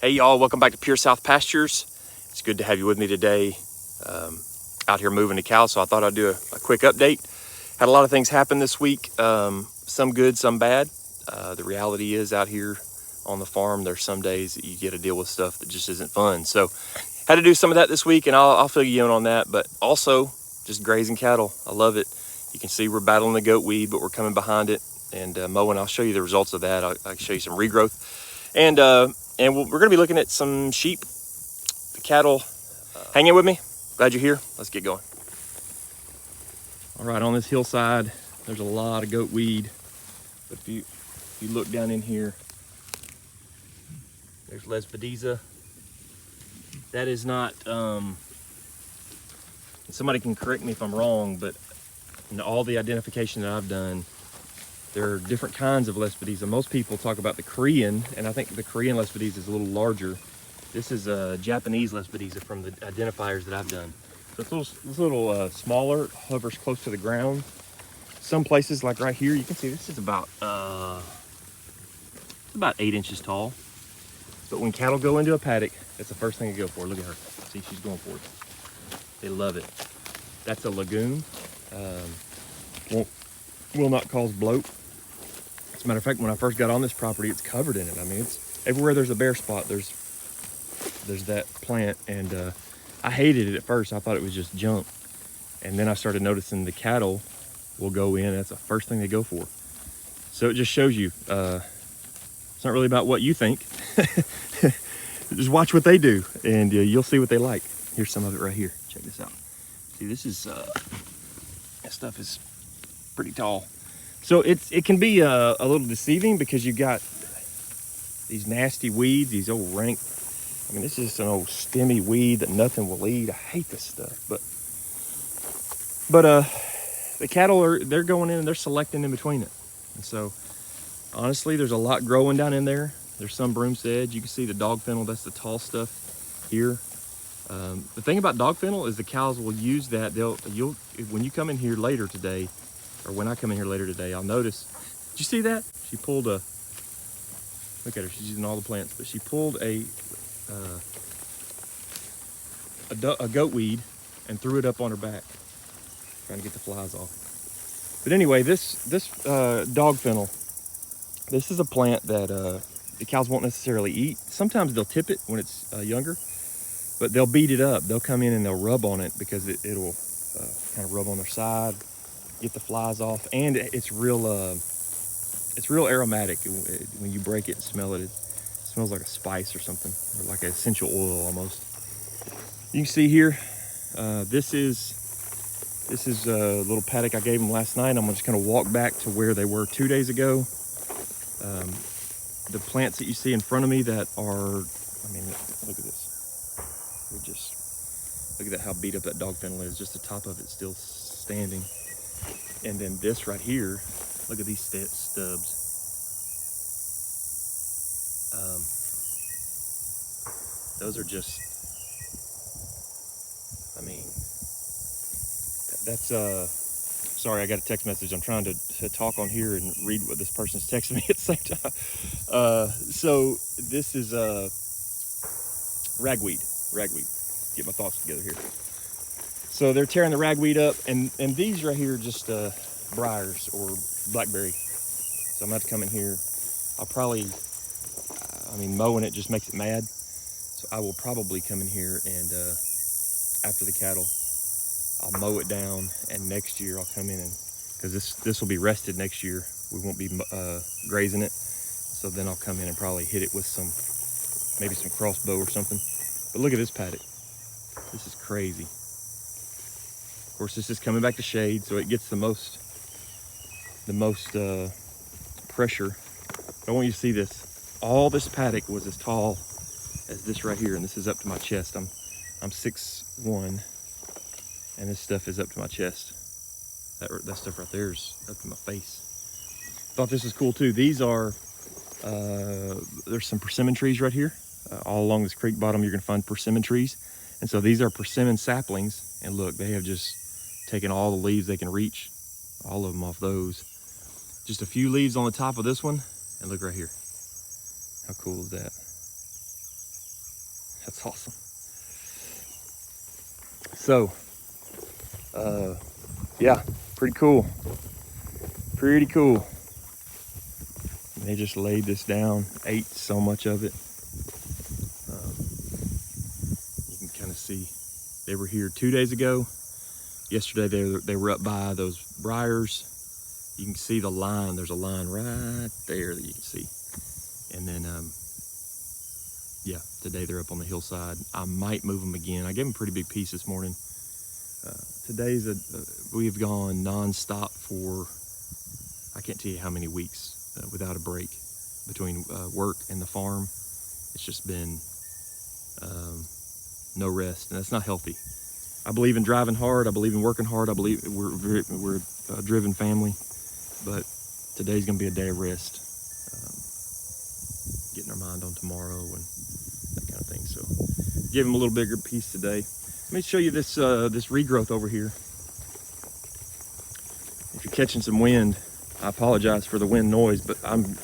Hey y'all, welcome back to Pure South Pastures. It's good to have you with me today. Out here moving the cows, so I thought I'd do a quick update. Had a lot of things happen this week, some good, some bad. The reality is out here on the farm, there's some days that you get to deal with stuff that just isn't fun. So had to do some of that this week, and I'll fill you in on that, but also just grazing cattle. I love it. You can see we're battling the goat weed, but we're coming behind it and mowing. I'll show you the results of that. I can show you some regrowth. And we're going to be looking at some sheep, the cattle. Hang in with me. Glad you're here. Let's get going. All right, on this hillside, there's a lot of goat weed. But if you look down in here, there's Lespedeza. That is not, somebody can correct me if I'm wrong, but in all the identification that I've done, there are different kinds of Lespedeza. Most people talk about the Korean, and I think the Korean Lespedeza is a little larger. This is a Japanese Lespedeza from the identifiers that I've done. So it's a little smaller, hovers close to the ground. Some places, like right here, you can see this is about 8 inches tall. But when cattle go into a paddock, that's the first thing to go for. Look at her. See, she's going for it. They love it. That's a lagoon. Will not cause bloat. As a matter of fact, when I first got on this property, it's covered in it. I mean, it's everywhere there's a bare spot, there's that plant, and I hated it at first. I thought it was just junk. And then I started noticing the cattle will go in. That's the first thing they go for. So it just shows you, it's not really about what you think. Just watch what they do, and you'll see what they like. Here's some of it right here. Check this out. See, this is, that stuff is pretty tall. So it can be a little deceiving because you got these nasty weeds, these old rank. I mean, this is just an old stemmy weed that nothing will eat. I hate this stuff, but the cattle they're going in and they're selecting in between it. And so honestly, there's a lot growing down in there. There's some broom sedge. You can see the dog fennel. That's the tall stuff here. The thing about dog fennel is the cows will use that. When you come in here later today, or when I come in here later today, I'll notice. Did you see that? She pulled a. Look at her. She's using all the plants, but she pulled a goat weed and threw it up on her back, trying to get the flies off. But anyway, this dog fennel. This is a plant that the cows won't necessarily eat. Sometimes they'll tip it when it's younger, but they'll beat it up. They'll come in and they'll rub on it because it'll kind of rub on their side, get the flies off, and it's real aromatic. When you break it and smell it, it smells like a spice or something, or like an essential oil almost. You can see here, this is a little paddock I gave them last night. I'm just going to walk back to where they were 2 days ago. The plants that you see in front of me that are, I mean, look at this. Look at that, how beat up that dog fennel is. Just the top of it still standing. And then this right here, look at these stubs. Those are just, I mean, that's, sorry, I got a text message. I'm trying to talk on here and read what this person's texting me at the same time. So this is ragweed. Get my thoughts together here. So they're tearing the ragweed up, and these right here are just briars or blackberry. So I'm gonna have to come in here. I'll probably, mowing it just makes it mad. So I will probably come in here and after the cattle, I'll mow it down, and next year I'll come in and, because this will be rested next year. We won't be grazing it. So then I'll come in and probably hit it with maybe some crossbow or something. But look at this paddock. This is crazy. Of course, this is coming back to shade, so it gets the most pressure. But I want you to see this. All this paddock was as tall as this right here, and this is up to my chest. I'm 6'1", and this stuff is up to my chest. That stuff right there is up to my face. Thought this was cool too. These are, there's some persimmon trees right here. All along this creek bottom, you're gonna find persimmon trees. And so these are persimmon saplings. And look, they have just taken all the leaves they can reach, all of them off those. Just a few leaves on the top of this one. And look right here. How cool is that? That's awesome. So, yeah, pretty cool. Pretty cool. And they just laid this down, ate so much of it. You can kind of see they were here 2 days ago. Yesterday they were up by those briars. You can see the line. There's a line right there that you can see. And then, yeah, today they're up on the hillside. I might move them again. I gave them a pretty big piece this morning. We've gone nonstop for, I can't tell you how many weeks without a break between work and the farm. It's just been no rest, and that's not healthy. I believe in driving hard. I believe in working hard. I believe we're a driven family, but today's gonna be a day of rest, getting our mind on tomorrow and that kind of thing. So give them a little bigger piece today. Let me show you this this regrowth over here. If you're catching some wind, I apologize for the wind noise, but I'm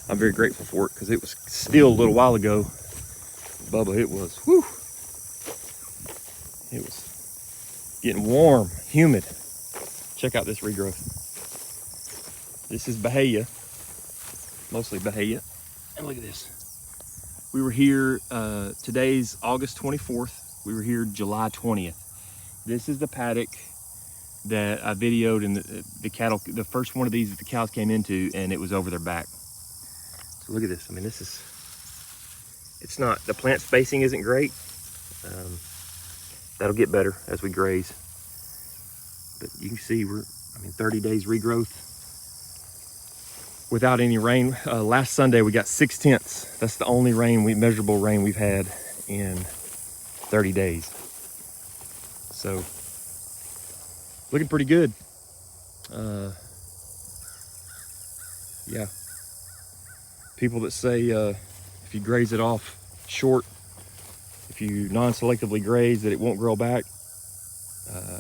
very grateful for it because it was still a little while ago. Bubba, it was, whew. It was getting warm, humid. Check out this regrowth. This is Bahia, mostly Bahia. And look at this. We were here, today's August 24th. We were here July 20th. This is the paddock that I videoed, and the cattle, the first one of these that the cows came into, and it was over their back. So look at this. I mean, this is, it's not, the plant spacing isn't great. That'll get better as we graze. But you can see 30 days regrowth without any rain. Last Sunday we got 6/10. That's the only measurable rain we've had in 30 days. So looking pretty good. Yeah. People that say if you graze it off short, if you non-selectively graze, that it won't grow back.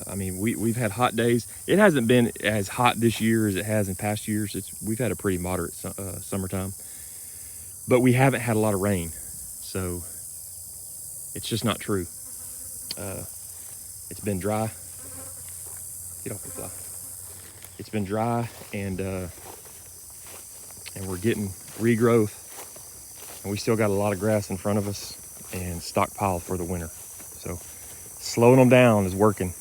I mean, we've had hot days. It hasn't been as hot this year as it has in past years. We've had a pretty moderate summertime, but we haven't had a lot of rain, so it's just not true. It's been dry. Get off the fly. It's been dry, and we're getting regrowth, and we still got a lot of grass in front of us and stockpile for the winter. So slowing them down is working.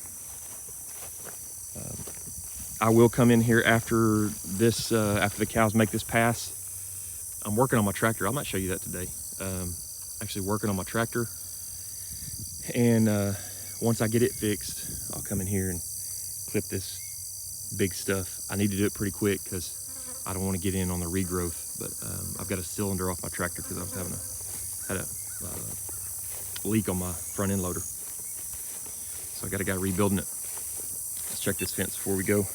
I will come in here after this, after the cows make this pass. I'm working on my tractor. I might show you that today. Actually working on my tractor. And once I get it fixed, I'll come in here and clip this big stuff. I need to do it pretty quick because I don't want to get in on the regrowth, but I've got a cylinder off my tractor because I was had a leak on my front end loader. So I got a guy rebuilding it. Let's check this fence before we go.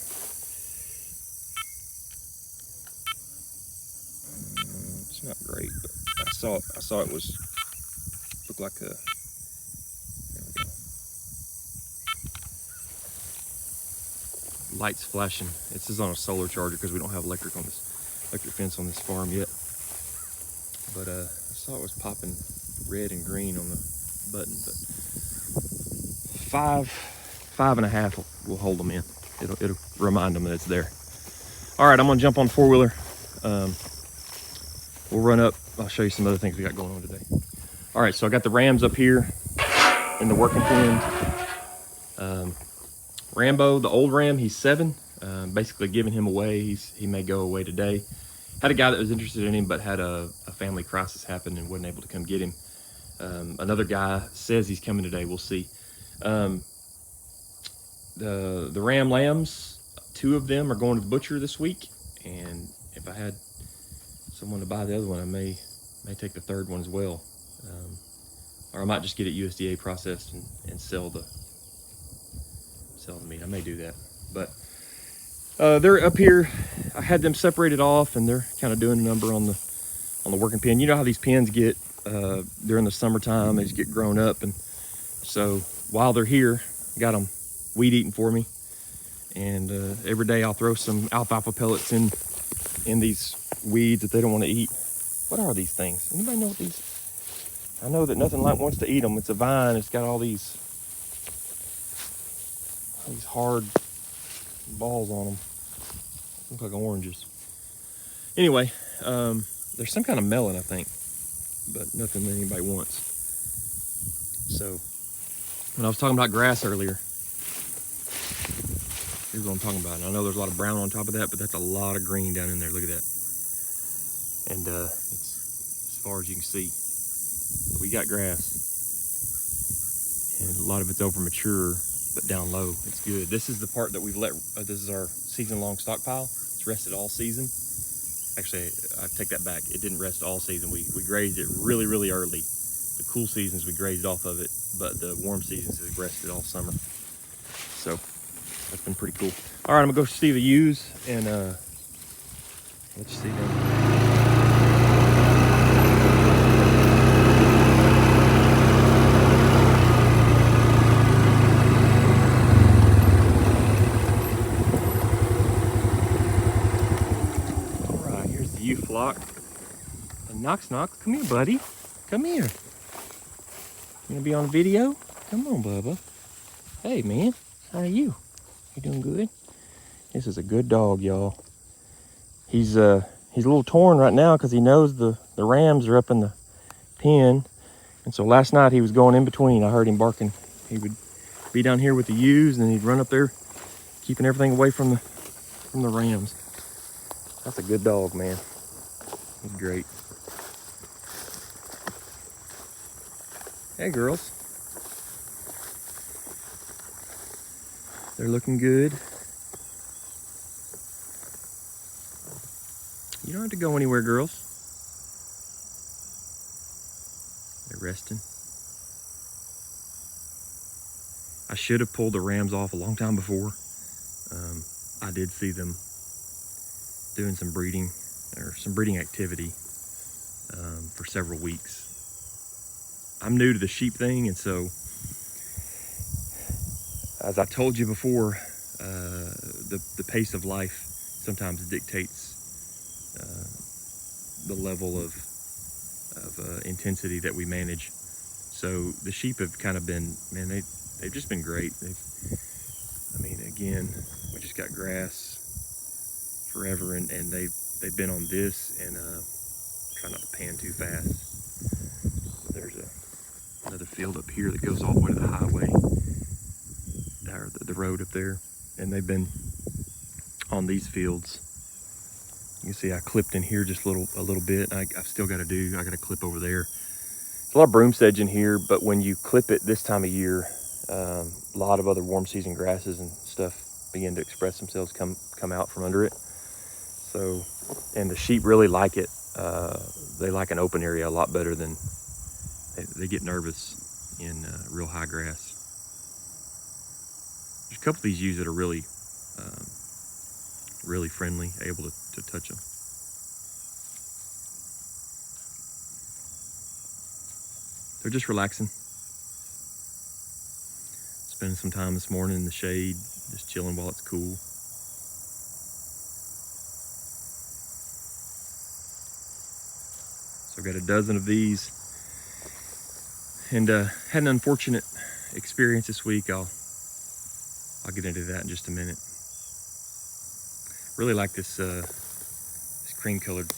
It's not great, but I saw it was, looked like a, there we go. Lights flashing. This is on a solar charger because we don't have electric fence on this farm yet. But I saw it was popping red and green on the button, but 5.5 will hold them in. It'll remind them that it's there. All right, I'm gonna jump on four-wheeler. We'll run up. I'll show you some other things we got going on today. All right, so I got the rams up here in the working pen. Rambo, the old ram, he's 7. Basically giving him away. He may go away today. Had a guy that was interested in him, but had a family crisis happen and wasn't able to come get him. Another guy says he's coming today. We'll see. The ram lambs, 2 of them are going to the butcher this week, and if I had someone to buy the other one, I may take the 3rd one as well, or I might just get it USDA processed and sell the meat. I may do that, but they're up here. I had them separated off, and they're kind of doing a number on the working pen. You know how these pens get during the summertime, they just get grown up, and so while they're here, I got them weed eating for me, and every day I'll throw some alfalfa pellets in these weeds that they don't want to eat. What are these things? Anybody know what these? I know that nothing like wants to eat them. It's a vine. It's got all these hard balls on them. Look like oranges. Anyway, there's some kind of melon, I think, but nothing that anybody wants. So, when I was talking about grass earlier, here's what I'm talking about. And I know there's a lot of brown on top of that, but that's a lot of green down in there. Look at that. And it's as far as you can see. But we got grass. And a lot of it's over mature, but down low, it's good. This is the part that we've let, this is our season-long stockpile. It's rested all season. Actually, I take that back. It didn't rest all season. We grazed it really, really early. The cool seasons, we grazed off of it, but the warm seasons, it rested all summer. So that's been pretty cool. All right, I'm gonna go see the ewes and let's see them. Ewe flock. And Knox, come here, buddy. Come here. You gonna be on video? Come on, Bubba. Hey, man. How are you? You doing good? This is a good dog, y'all. He's a little torn right now because he knows the rams are up in the pen. And so last night he was going in between. I heard him barking. He would be down here with the ewes and then he'd run up there, keeping everything away from the rams. That's a good dog, man. He's great. Hey, girls. They're looking good. You don't have to go anywhere, girls. They're resting. I should have pulled the rams off a long time before. I did see them doing some breeding or some breeding activity for several weeks. I'm new to the sheep thing, and so as I told you before, the pace of life sometimes dictates the level of intensity that we manage. So the sheep have kind of been, man, they've just been great. I mean, again, we just got grass forever, and they've been on this, and try not to pan too fast. There's another field up here that goes all the way to the highway, or the road up there, and they've been on these fields. You can see I clipped in here just a little bit. I've still got to clip over there. There's a lot of broom sedge in here, but when you clip it this time of year, a lot of other warm season grasses and stuff begin to express themselves, come out from under it. So, and the sheep really like it. They like an open area a lot better than, they get nervous in real high grass. There's a couple of these ewes that are really, really friendly, able to touch them. They're just relaxing. Spending some time this morning in the shade, just chilling while it's cool. So I've got a dozen of these, and had an unfortunate experience this week. I'll get into that in just a minute. Really like this cream-colored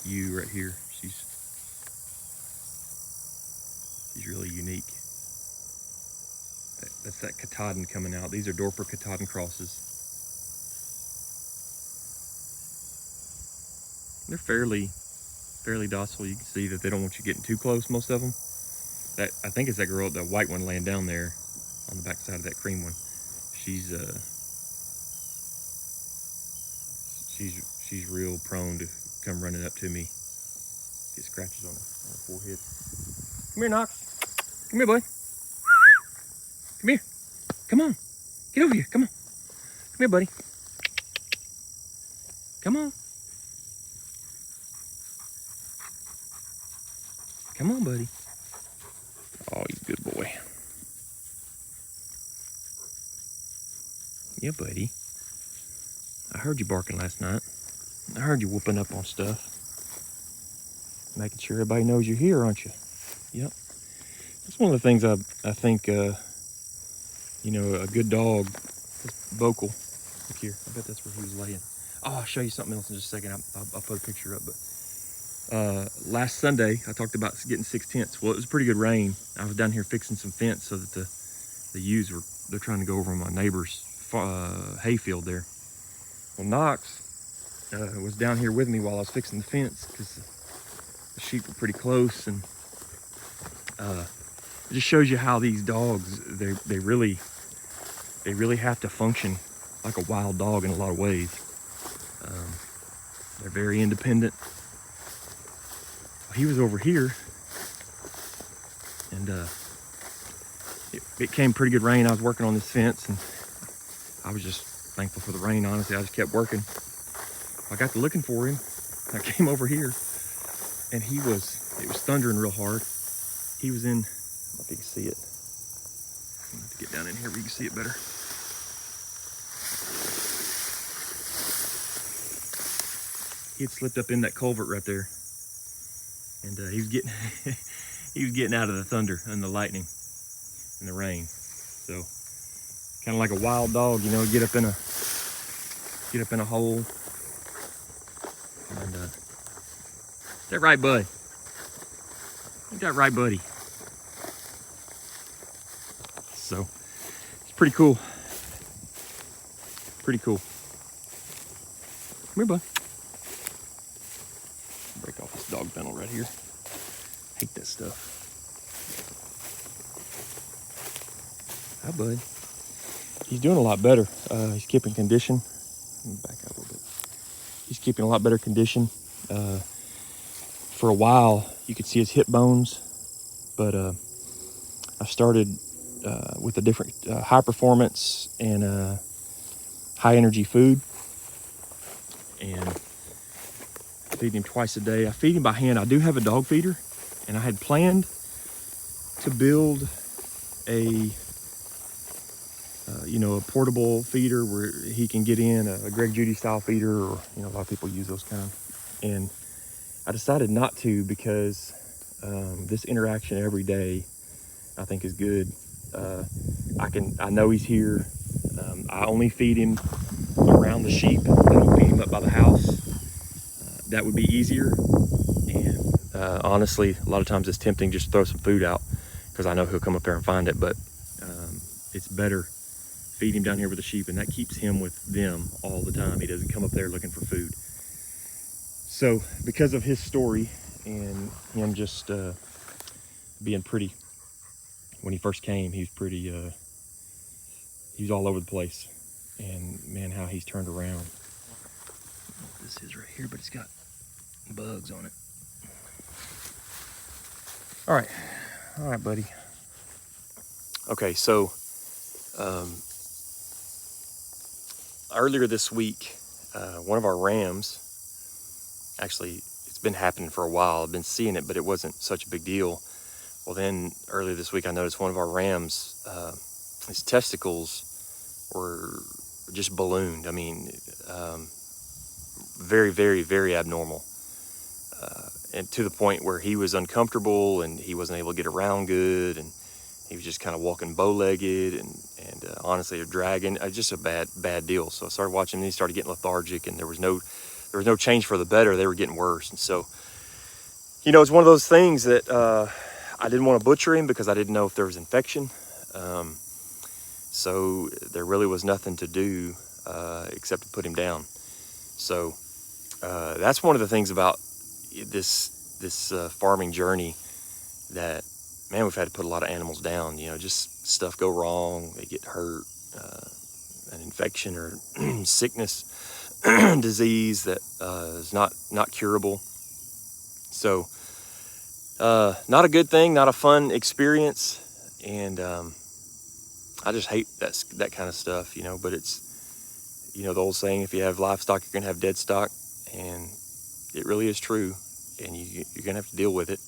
ewe right here. She's really unique. That's that Katahdin coming out. These are Dorper Katahdin crosses. They're fairly docile. You can see that they don't want you getting too close, most of them. That, I think it's that girl, the white one laying down there on the back side of that cream one. She's real prone to come running up to me, get scratches on her forehead. Come here, Knox. Come here, boy. Come here. Come on. Get over here. Come on. Come here, buddy. Come on. Come on, buddy. Oh, you good boy. Yeah, buddy. I heard you barking last night. I heard you whooping up on stuff. Making sure everybody knows you're here, aren't you? Yep. That's one of the things I think, you know, a good dog is vocal. Look here, I bet that's where he was laying. Oh, I'll show you something else in just a second. I'll put a picture up. But last Sunday, I talked about getting 6/10. Well, it was pretty good rain. I was down here fixing some fence so that the ewes they're trying to go over my neighbor's hayfield there. Well, Knox was down here with me while I was fixing the fence because the sheep were pretty close, and it just shows you how these dogs they really have to function like a wild dog in a lot of ways. They're very independent. He was over here, and it came pretty good rain. I was working on this fence, and I was just thankful for the rain, honestly. I just kept working. I got to looking for him. I came over here, and it was thundering real hard. He was in, I don't know if you can see it. I'm gonna have to get down in here where you can see it better. He had slipped up in that culvert right there, and he was getting he was getting out of the thunder and the lightning and the rain. So kind of like a wild dog, you know, get up in a hole. And is that right, bud? Ain't that right, buddy? So it's pretty cool. Pretty cool. Come here, bud. Break off this dog kennel right here. Hate that stuff. Hi, bud. He's doing a lot better. He's keeping condition. Let me back up a little bit. He's keeping a lot better condition. For a while, you could see his hip bones, but I started with a different high performance and high energy food, and feed him twice a day. I feed him by hand. I do have a dog feeder, and I had planned to build a a portable feeder where he can get in a Greg Judy style feeder, or a lot of people use those kind. And I decided not to because this interaction every day I think is good. I know he's here. I only feed him around the sheep. I don't feed him up by the house. That would be easier. And honestly, a lot of times it's tempting just to throw some food out because I know he'll come up there and find it. But it's better feed him down here with the sheep, and that keeps him with them all the time. He doesn't come up there looking for food. So because of his story and him just being pretty, when he first came, he was pretty, he was all over the place. And man, how he's turned around. I don't know what this is right here, but it's got bugs on it. All right, buddy. Okay, so earlier this week, one of our rams, actually, it's been happening for a while. I've been seeing it, but it wasn't such a big deal. Well, then earlier this week, I noticed one of our rams, his testicles were just ballooned. I mean, very, very, very abnormal. And to the point where he was uncomfortable and he wasn't able to get around good, and he was just kind of walking bow-legged and honestly, dragging. Just a bad deal. So I started watching, and he started getting lethargic, and there was no change for the better. They were getting worse. And so, it's one of those things that I didn't want to butcher him because I didn't know if there was infection. So there really was nothing to do except to put him down. So that's one of the things about this farming journey that, man, we've had to put a lot of animals down. Just stuff go wrong, they get hurt, an infection or sickness, disease that is not curable. So not a good thing, not a fun experience, and I just hate that kind of stuff, but it's, the old saying, if you have livestock, you're gonna have dead stock, and it really is true, and you're gonna have to deal with it.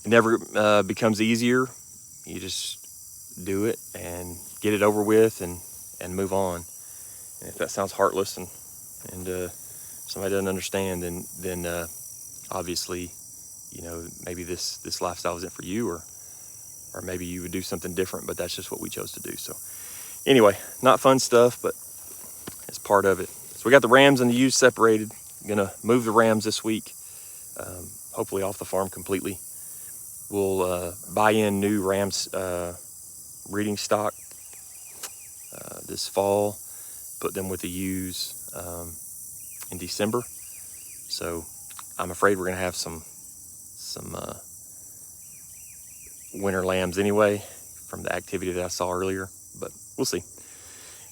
It never becomes easier. You just do it and get it over with and move on. And if that sounds heartless and somebody doesn't understand, then obviously, maybe this lifestyle isn't for you, or or maybe you would do something different, but that's just what we chose to do. So anyway, not fun stuff, but it's part of it. So we got the rams and the ewes separated. Gonna move the rams this week, hopefully off the farm completely. We'll buy in new rams breeding stock this fall, put them with the ewes in December. So I'm afraid we're gonna have some winter lambs anyway from the activity that I saw earlier, but we'll see.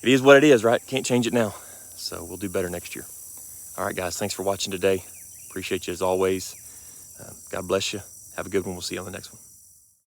It is what it is, right? Can't change it now. So we'll do better next year. All right, guys, thanks for watching today. Appreciate you as always. God bless you. Have a good one. We'll see you on the next one.